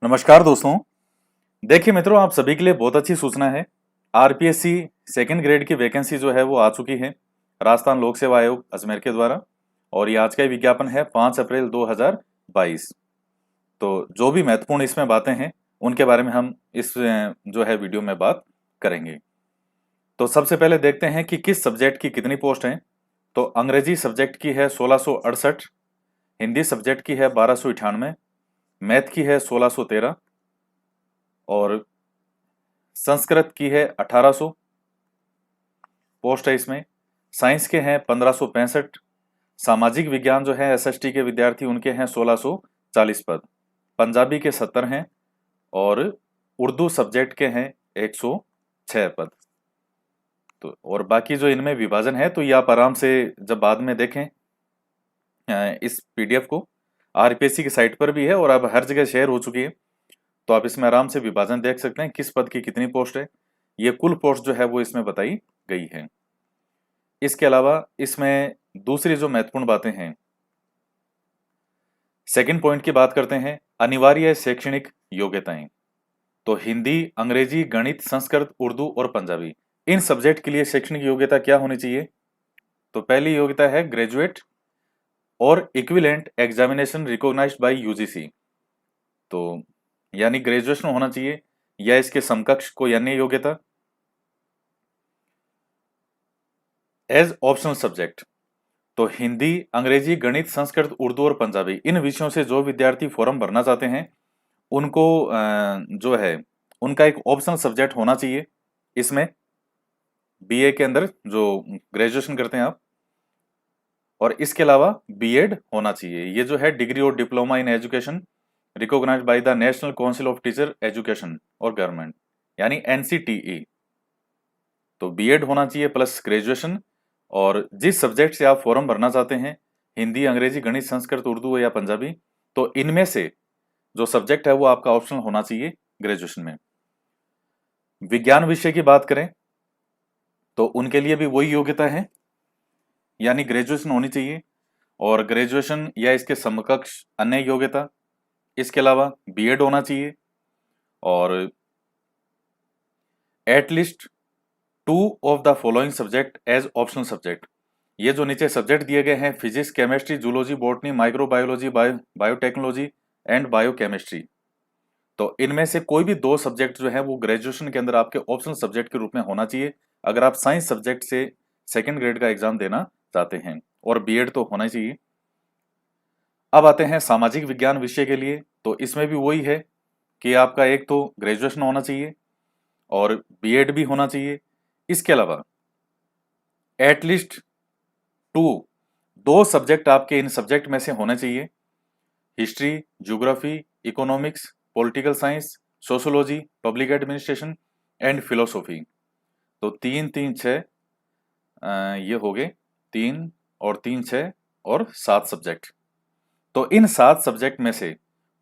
नमस्कार दोस्तों। देखिए मित्रों, आप सभी के लिए बहुत अच्छी सूचना है। आरपीएससी सेकंड ग्रेड की वैकेंसी जो है वो आ चुकी है राजस्थान लोक सेवा आयोग अजमेर के द्वारा। और ये आज का ही विज्ञापन है 5 अप्रैल 2022। तो जो भी महत्वपूर्ण इसमें बातें हैं उनके बारे में हम इस जो है वीडियो में बात करेंगे। तो सबसे पहले देखते हैं कि किस सब्जेक्ट की कितनी पोस्ट हैं। तो अंग्रेजी सब्जेक्ट की है 1668, हिंदी सब्जेक्ट की है 1298, मैथ की है 1613 और संस्कृत की है 1800 पोस्ट है इसमें। साइंस के हैं 1565। सामाजिक विज्ञान जो है एसएसटी के विद्यार्थी उनके हैं 1640 पद। पंजाबी के 70 हैं और उर्दू सब्जेक्ट के हैं 106 पद। तो और बाकी जो इनमें विभाजन है तो ये आप आराम से जब बाद में देखें इस पीडीएफ को, आरपीएससी की साइट पर भी है और अब हर जगह शेयर हो चुकी है। तो आप इसमें आराम से विभाजन देख सकते हैं किस पद की कितनी पोस्ट है। ये कुल पोस्ट जो है वो इसमें बताई गई है। इसके अलावा इसमें दूसरी जो महत्वपूर्ण बातें हैं, सेकंड पॉइंट की बात करते हैं, अनिवार्य शैक्षणिक योग्यताएं। तो हिंदी, अंग्रेजी, गणित, संस्कृत, उर्दू और पंजाबी, इन सब्जेक्ट के लिए शैक्षणिक योग्यता क्या होनी चाहिए? तो पहली योग्यता है ग्रेजुएट और equivalent examination recognised by UGC. तो यानी ग्रेजुएशन होना चाहिए या इसके समकक्ष कोई अन्य योग्यता। एज ऑप्शनल सब्जेक्ट, तो हिंदी, अंग्रेजी, गणित, संस्कृत, उर्दू और पंजाबी, इन विषयों से जो विद्यार्थी फॉर्म भरना चाहते हैं उनको जो है उनका एक ऑप्शनल सब्जेक्ट होना चाहिए इसमें, बीए के अंदर जो ग्रेजुएशन करते हैं आप। और इसके अलावा बीएड होना चाहिए। ये जो है डिग्री और diploma in education recognised by the national council of teacher education और गवर्नमेंट, यानी एनसीटीई। तो बीएड होना चाहिए प्लस ग्रेजुएशन। और जिस सब्जेक्ट से आप फॉर्म भरना चाहते हैं, हिंदी, अंग्रेजी, गणित, संस्कृत, उर्दू या पंजाबी, तो इनमें से जो सब्जेक्ट है वो आपका ऑप्शनल होना चाहिए ग्रेजुएशन में। विज्ञान विषय की बात करें तो उनके लिए भी वही योग्यता है, यानी ग्रेजुएशन होनी चाहिए और ग्रेजुएशन या इसके समकक्ष अन्य योग्यता। इसके अलावा बीएड होना चाहिए और at least 2 of the following subject as optional subject. ये जो नीचे सब्जेक्ट दिए गए हैं, physics, chemistry, zoology, botany, microbiology, biotechnology and biochemistry, तो इनमें से कोई भी 2 सब्जेक्ट जो है वो ग्रेजुएशन के अंदर आपके ऑप्शनल सब्जेक्ट के रूप में होना चाहिए अगर आप साइंस सब्जेक्ट से सेकंड ग्रेड का एग्जाम देना चाहते हैं, और बीएड तो होना चाहिए। अब आते हैं सामाजिक विज्ञान विषय के लिए। तो इसमें भी वही है कि आपका एक तो ग्रेजुएशन होना चाहिए और बीएड भी होना चाहिए। इसके अलावा एटलीस्ट 2 दो सब्जेक्ट आपके इन सब्जेक्ट में से होने चाहिए, history, geography, economics, political science, sociology, public administration and philosophy. तो 3 3 6 ये हो गए 3 और 3 6 और 7 सब्जेक्ट। तो इन 7 सब्जेक्ट में से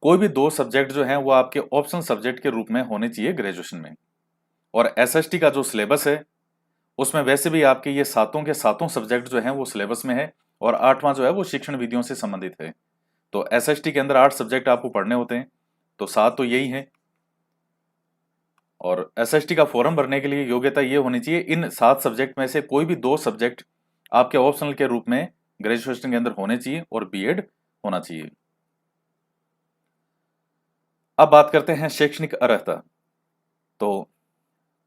कोई भी 2 सब्जेक्ट जो हैं वो आपके ऑप्शनल सब्जेक्ट के रूप में होने चाहिए ग्रेजुएशन में। और एसएसटी का जो सिलेबस है उसमें वैसे भी आपके ये सातों के सातों सब्जेक्ट जो हैं वो सिलेबस में है और 8वां जो है वो शिक्षण विधियों से संबंधित है। तो एसएसटी के अंदर 8 सब्जेक्ट आपको पढ़ने होते हैं, तो 7 तो यही है। और एसएसटी का फॉर्म भरने के लिए योग्यता ये होनी चाहिए इन 7 सब्जेक्ट में से कोई भी 2 सब्जेक्ट आपके ऑप्शनल के रूप में ग्रेजुएशन के अंदर होने चाहिए और बीएड होना चाहिए। अब बात करते हैं शैक्षणिक अर्हता। तो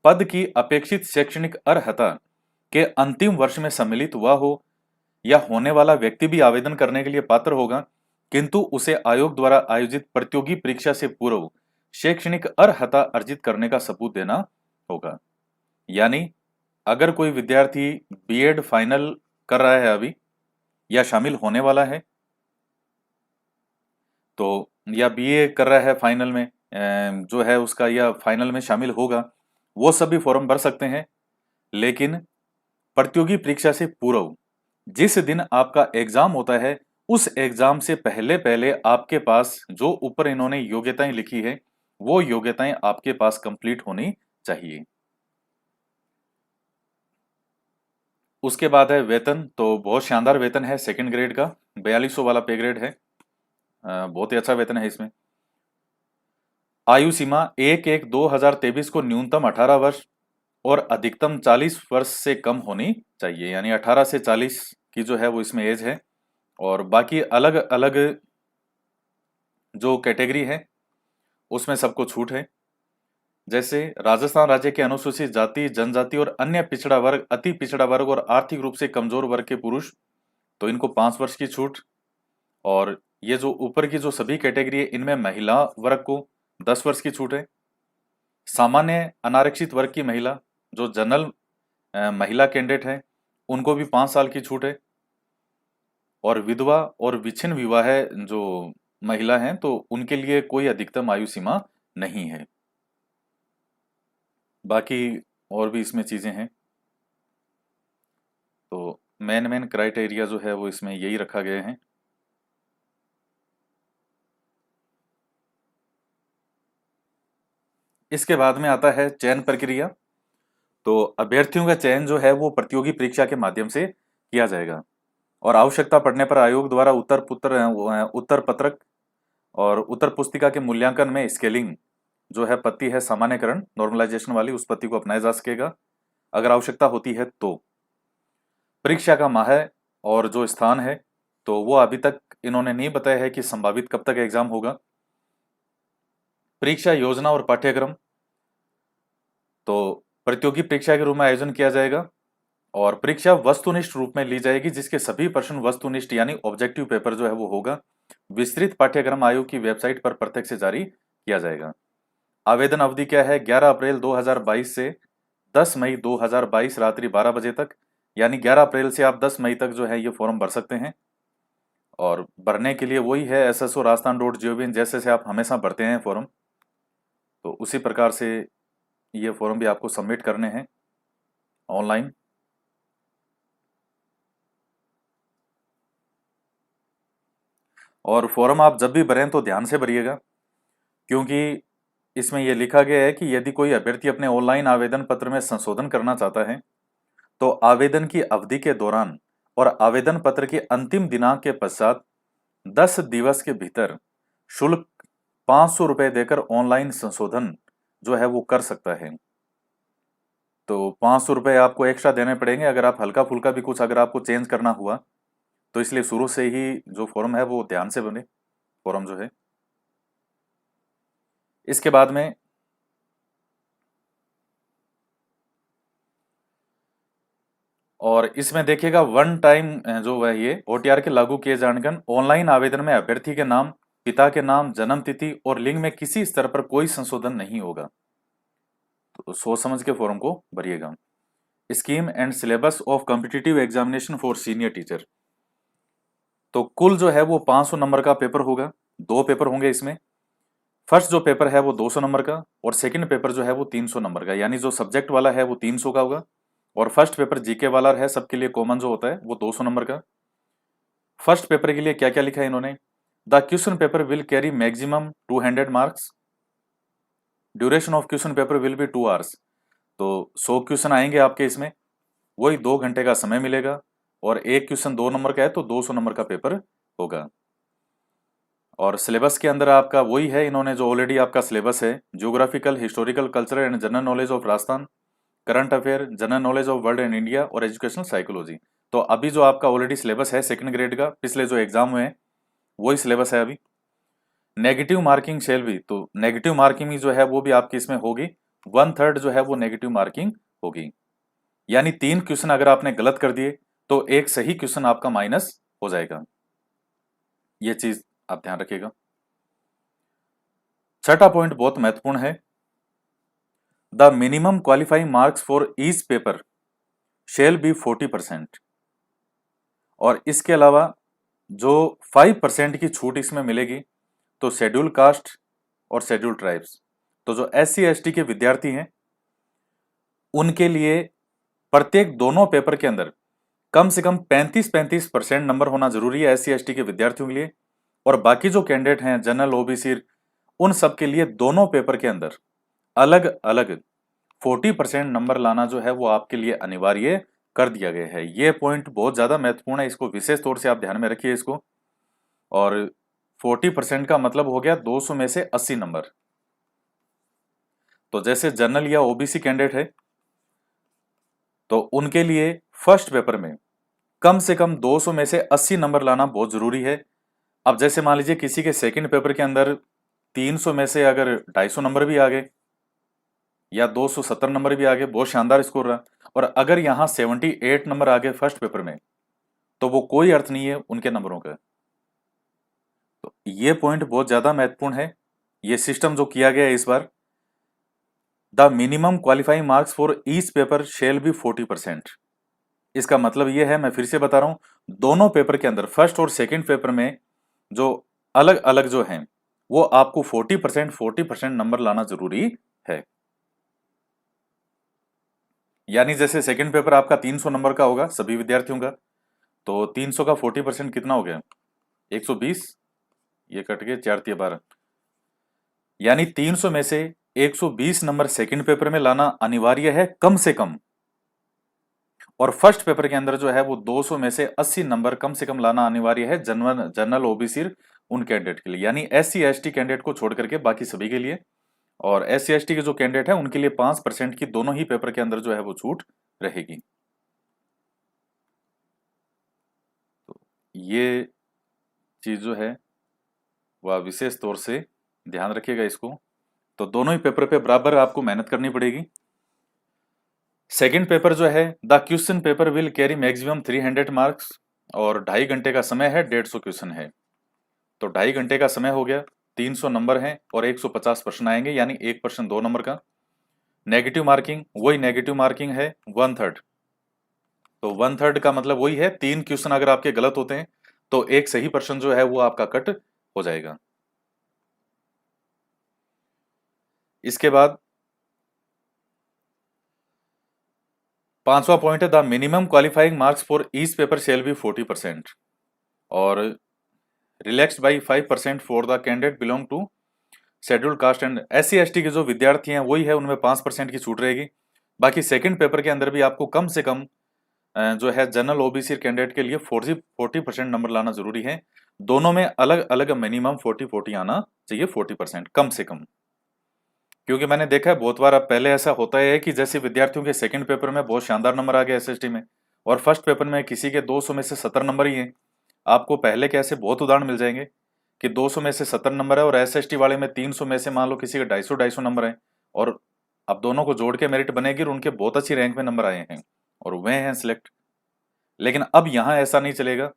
पद की अपेक्षित शैक्षणिक अर्हता के अंतिम वर्ष में सम्मिलित हुआ हो या होने वाला व्यक्ति भी आवेदन करने के लिए पात्र होगा, किंतु उसे आयोग द्वारा आयोजित प्रतियोगी परीक्षा से पूर्व शैक्षणिक अर्हता अर्जित करने का सबूत देना होगा। यानी अगर कोई विद्यार्थी बीएड फाइनल कर रहा है अभी या शामिल होने वाला है, तो या बीए कर रहा है फाइनल में जो है उसका, या फाइनल में शामिल होगा, वो सभी फॉर्म भर सकते हैं। लेकिन प्रतियोगी परीक्षा से पूर्व जिस दिन आपका एग्जाम होता है उस एग्जाम से पहले पहले आपके पास जो ऊपर इन्होंने योग्यताएं लिखी है वो योग्यताएं आपके पास कंप्लीट होनी चाहिए। उसके बाद है वेतन। तो बहुत शानदार वेतन है सेकंड ग्रेड का, 4200 वाला पे ग्रेड है। बहुत ही अच्छा वेतन है इसमें। आयु सीमा 1/1/2023 को न्यूनतम 18 वर्ष और अधिकतम 40 वर्ष से कम होनी चाहिए, यानी 18 से 40 की जो है वो इसमें एज है। और बाकी अलग अलग जो कैटेगरी है उसमें सबको छूट है। जैसे राजस्थान राज्य के अनुसूचित जाति, जनजाति और अन्य पिछड़ा वर्ग, अति पिछड़ा वर्ग और आर्थिक रूप से कमजोर वर्ग के पुरुष, तो इनको 5 वर्ष की छूट। और ये जो ऊपर की जो सभी कैटेगरी है इनमें महिला वर्ग को 10 वर्ष की छूट है। सामान्य अनारक्षित वर्ग की महिला, जो जनरल महिला कैंडिडेट है, उनको भी 5 साल की छूट है। और विधवा और विच्छिन्न विवाह जो महिला हैं तो उनके लिए कोई अधिकतम आयु सीमा नहीं है। बाकी और भी इसमें चीजें हैं। तो मेन क्राइटेरिया जो है वो इसमें यही रखा गया है। इसके बाद में आता है चयन प्रक्रिया। तो अभ्यर्थियों का चयन जो है वो प्रतियोगी परीक्षा के माध्यम से किया जाएगा और आवश्यकता पड़ने पर आयोग द्वारा उत्तर पत्रक और उत्तर पुस्तिका के मूल्यांकन में स्केलिंग जो है पद्धति है, सामान्यकरण नॉर्मलाइजेशन वाली, उस पद्धति को अपनाया जा सकेगा अगर आवश्यकता होती है तो। परीक्षा का माह और जो स्थान है तो वो अभी तक इन्होंने नहीं बताया है कि संभावित कब तक एग्जाम होगा। परीक्षा योजना और पाठ्यक्रम, तो प्रतियोगी परीक्षा के रूप में आयोजन किया जाएगा और परीक्षा वस्तुनिष्ठ रूप में ली जाएगी, जिसके सभी प्रश्न वस्तुनिष्ठ यानी ऑब्जेक्टिव पेपर जो है वो होगा। विस्तृत पाठ्यक्रम आयोग की वेबसाइट पर प्रत्यक्ष से जारी किया जाएगा। आवेदन अवधि क्या है? 11 अप्रैल 2022 से 10 मई 2022 रात्रि 12 बजे तक, यानी 11 अप्रैल से आप 10 मई तक जो है ये फॉर्म भर सकते हैं। और भरने के लिए वही है sso.rajasthan.gov.in जैसे से आप हमेशा भरते हैं फॉर्म, तो उसी प्रकार से ये फॉर्म भी आपको सबमिट करने हैं ऑनलाइन। और फॉर्म आप जब भी भरें तो ध्यान से भरिएगा, क्योंकि इसमें यह लिखा गया है कि यदि कोई अभ्यर्थी अपने ऑनलाइन आवेदन पत्र में संशोधन करना चाहता है तो आवेदन की अवधि के दौरान और आवेदन पत्र के अंतिम दिनांक के पश्चात 10 दिवस के भीतर शुल्क 500 रुपए देकर ऑनलाइन संशोधन जो है वो कर सकता है। तो 500 रुपए आपको एक्स्ट्रा देने पड़ेंगे अगर आप हल्का फुल्का भी कुछ अगर आपको चेंज करना हुआ तो, इसलिए शुरू से ही जो फॉर्म है वो ध्यान से बने फॉर्म जो है। इसके बाद में और इसमें देखिएगा वन टाइम जो है ये ओटीआर के लागू किए जाने का ऑनलाइन आवेदन में अभ्यर्थी के नाम, पिता के नाम, जन्म तिथि और लिंग में किसी स्तर पर कोई संशोधन नहीं होगा। तो सोच समझ के फॉर्म को भरिएगा। Scheme and syllabus of competitive examination for senior teacher, तो कुल जो है वो 500 नंबर का पेपर होगा। 2 पेपर होंगे इसमें। फर्स्ट जो पेपर है वो 200 नंबर का और सेकंड पेपर जो है वो 300 नंबर का, यानी जो सब्जेक्ट वाला है वो 300 का होगा और फर्स्ट पेपर जीके वाला है सबके लिए कॉमन जो होता है वो 200 नंबर का। फर्स्ट पेपर के लिए क्या क्या लिखा है इन्होंने? The question paper will carry maximum 200 marks, duration of question paper will be 2 hours. तो 100 क्वेश्चन आएंगे आपके इसमें, वही 2 घंटे का समय मिलेगा और एक क्वेश्चन 2 नंबर का है तो 200 नंबर का पेपर होगा। और सिलेबस के अंदर आपका वही है, इन्होंने जो ऑलरेडी आपका सिलेबस है, geographical, historical, cultural and general knowledge of Rajasthan, current affair, general knowledge of world and India और एजुकेशनल साइकोलॉजी। तो अभी जो आपका ऑलरेडी सिलेबस है सेकंड ग्रेड का, पिछले जो एग्जाम हुए हैं वही सिलेबस है अभी। नेगेटिव मार्किंग शेल भी, तो नेगेटिव मार्किंग जो है वो भी आपकी इसमें होगी, 1/3 जो है वो नेगेटिव मार्किंग होगी, यानी 3 क्वेश्चन अगर आपने गलत कर दिए तो एक सही क्वेश्चन आपका माइनस हो जाएगा। ये चीज आप ध्यान रखिएगा। छठा पॉइंट बहुत महत्वपूर्ण है, the minimum qualifying marks for each paper shall be 40%। और इसके अलावा जो 5% की छूट इसमें मिलेगी तो शेड्यूल कास्ट और शेड्यूल ट्राइब्स, तो जो SC ST के विद्यार्थी हैं उनके लिए प्रत्येक दोनों पेपर के अंदर कम से कम 35% नंबर होना जरूरी है SC ST के विद्यार्थियों के लिए। और बाकी जो कैंडिडेट हैं जनरल, OBC, उन सब के लिए दोनों पेपर के अंदर अलग अलग 40% नंबर लाना जो है वो आपके लिए अनिवार्य कर दिया गया है। ये पॉइंट बहुत ज्यादा महत्वपूर्ण है, इसको विशेष तौर से आप ध्यान में रखिए इसको। और 40% का मतलब हो गया 200 में से 80 नंबर। तो जैसे जनरल या ओबीसी कैंडिडेट है तो उनके लिए फर्स्ट पेपर में कम से कम 200 में से 80 नंबर लाना बहुत जरूरी है। अब जैसे मान लीजिए किसी के सेकंड पेपर के अंदर 300 में से अगर 250 नंबर भी आ गए या 270 नंबर भी आ गए, बहुत शानदार स्कोर रहा। और अगर यहाँ 78 नंबर आ गए फर्स्ट पेपर में तो वो कोई अर्थ नहीं है उनके नंबरों का। तो ये पॉइंट बहुत ज्यादा महत्वपूर्ण है। ये सिस्टम जो किया गया है इस बार, the minimum qualifying marks for each paper shall be 40%। इसका मतलब ये है, मैं फिर से बता रहा हूं, दोनों पेपर के अंदर फर्स्ट और सेकंड पेपर में जो अलग अलग जो हैं वो आपको 40% नंबर लाना जरूरी है। यानी जैसे सेकंड पेपर आपका 300 नंबर का होगा सभी विद्यार्थियों का, तो 300 का 40% कितना हो गया? 120। ये कट गए 4 तिया 12, यानी 300 में से 120 नंबर सेकंड पेपर में लाना अनिवार्य है कम से कम। और फर्स्ट पेपर के अंदर जो है वो 200 में से 80 नंबर कम से कम लाना अनिवार्य है जनरल ओबीसी उन कैंडिडेट के लिए, यानी एससी एसटी कैंडिडेट को छोड़ करके बाकी सभी के लिए। और एससी एसटी के जो कैंडिडेट है उनके लिए 5% की दोनों ही पेपर के अंदर जो है वो छूट रहेगी। तो ये चीज जो है वह विशेष तौर से ध्यान रखिएगा इसको। तो दोनों ही पेपर पे बराबर आपको मेहनत करनी पड़ेगी। सेकंड पेपर जो है, the question paper will carry maximum 300 marks और 2.5 घंटे का समय है, 150 क्वेश्चन है। तो 2.5 घंटे का समय हो गया, 300 नंबर हैं और 150 प्रश्न आएंगे, यानी एक प्रश्न 2 नंबर का। नेगेटिव मार्किंग, वही नेगेटिव मार्किंग है 1/3। तो 1/3 का मतलब वही है, 3 क्वेश्चन अगर आपके गलत होते हैं तो एक सही प्रश्न जो है वो आपका कट हो जाएगा। इसके बाद 5वां पॉइंट है, the minimum qualifying marks for each paper shall be 40% और relaxed by 5% for the candidate belong to scheduled caste and SC ST के जो विद्यार्थी हैं वही है, उनमें 5% की छूट रहेगी। बाकी सेकंड पेपर के अंदर भी आपको कम से कम जो है जनरल ओबीसी कैंडिडेट के लिए 40% नंबर लाना जरूरी है। दोनों में अलग अलग मिनिमम 40-40 आना चाहिए, 40% कम से कम। क्योंकि मैंने देखा है बहुत बार, अब पहले ऐसा होता है कि जैसे विद्यार्थियों के सेकंड पेपर में बहुत शानदार नंबर आ गए एसएसटी में और फर्स्ट पेपर में किसी के 200 में से 70 नंबर ही हैं। आपको पहले के ऐसे बहुत उदाहरण मिल जाएंगे कि 200 में से 70 नंबर है और एसएसटी वाले में 300 में से मान लो किसी के 250 नंबर है, और अब दोनों को जोड़ के मेरिट बनेगी और उनके बहुत अच्छी रैंक में नंबर आए हैं और वे हैं सिलेक्ट। लेकिन अब यहाँ ऐसा नहीं चलेगा,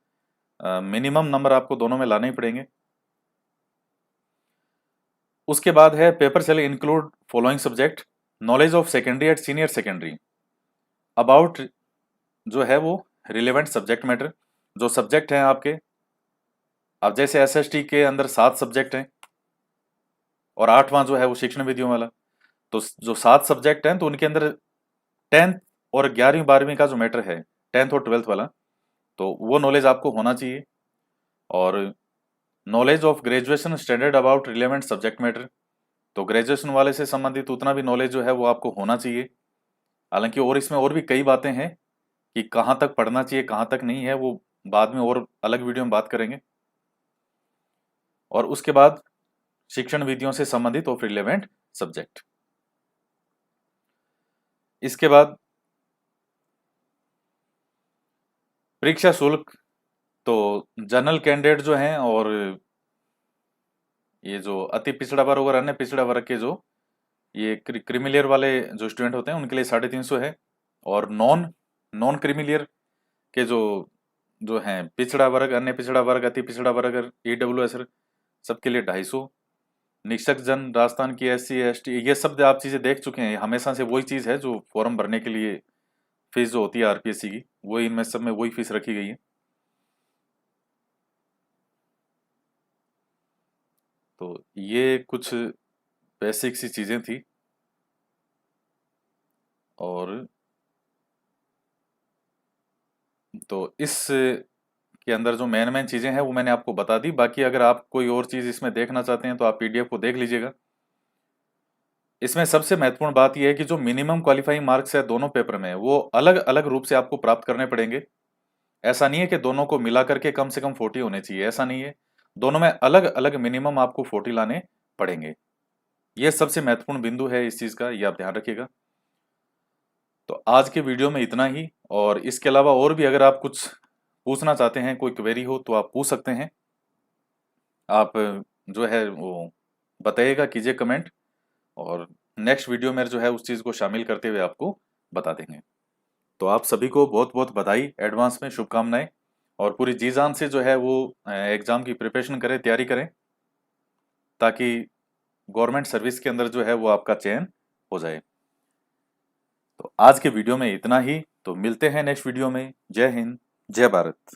मिनिमम नंबर आपको दोनों में लाने ही पड़ेंगे। उसके बाद है, paper shall include following subject, knowledge of secondary and senior secondary about जो है वो रिलेवेंट सब्जेक्ट मैटर, जो सब्जेक्ट हैं आपके। अब जैसे एसएसटी के अंदर 7 सब्जेक्ट हैं और 8वां जो है वो शिक्षण विधियों वाला, तो जो 7 सब्जेक्ट हैं तो उनके अंदर 10th और 11वीं 12वीं का जो मैटर है, 10th और 12th वाला, तो वो नॉलेज आपको होना चाहिए। और knowledge of graduation standard about relevant subject matter, तो ग्रेजुएशन वाले से संबंधित उतना भी नॉलेज जो है वो आपको होना चाहिए। हालांकि और इसमें और भी कई बातें हैं कि कहाँ तक पढ़ना चाहिए कहाँ तक नहीं है, वो बाद में और अलग वीडियो में बात करेंगे। और उसके बाद शिक्षण विधियों से संबंधित ऑफ रिलेवेंट सब्जेक्ट। इसके बाद परीक्षा शुल्क, तो जनरल कैंडिडेट जो हैं और ये जो अति पिछड़ा वर्ग और अन्य पिछड़ा वर्ग के जो ये क्रीमिलियर वाले जो स्टूडेंट होते हैं उनके लिए 350 है। और नॉन नॉन क्रीमिलियर के जो जो हैं पिछड़ा वर्ग, अन्य पिछड़ा वर्ग, अति पिछड़ा वर्ग, ईडब्ल्यूएस, सबके लिए 250। निष्ठक जन, राजस्थान की एससी एसटी, ये सब आप चीजें देख चुके हैं, हमेशा से वही चीज है जो फॉर्म भरने के लिए फीस जो होती है आरपीएससी की, वही इनमें सब में वही फीस रखी गई है। तो ये कुछ बेसिक सी चीजें थी। और तो इस के अंदर जो मेन मेन चीजें हैं वो मैंने आपको बता दी। बाकी अगर आप कोई और चीज इसमें देखना चाहते हैं तो आप पीडीएफ को देख लीजिएगा। इसमें सबसे महत्वपूर्ण बात यह है कि जो मिनिमम क्वालिफाइंग मार्क्स है दोनों पेपर में वो अलग अलग रूप से आपको प्राप्त करने पड़ेंगे। ऐसा नहीं है कि दोनों को मिला करके कम से कम 40 होने चाहिए, ऐसा नहीं है। दोनों में अलग अलग मिनिमम आपको 40 लाने पड़ेंगे। ये सबसे महत्वपूर्ण बिंदु है इस चीज़ का, ये आप ध्यान रखिएगा। तो आज के वीडियो में इतना ही, और इसके अलावा और भी अगर आप कुछ पूछना चाहते हैं, कोई क्वेरी हो तो आप पूछ सकते हैं। आप जो है वो बताइएगा, कीजिए कमेंट, और नेक्स्ट वीडियो में जो है उस चीज़ को शामिल करते हुए आपको बता देंगे। तो आप सभी को बहुत बहुत बधाई, एडवांस में शुभकामनाएं, और पूरी जी जान से जो है वो एग्ज़ाम की प्रिपरेशन करें, तैयारी करें, ताकि गवर्नमेंट सर्विस के अंदर जो है वो आपका चयन हो जाए। तो आज के वीडियो में इतना ही, तो मिलते हैं नेक्स्ट वीडियो में। जय हिंद, जय भारत।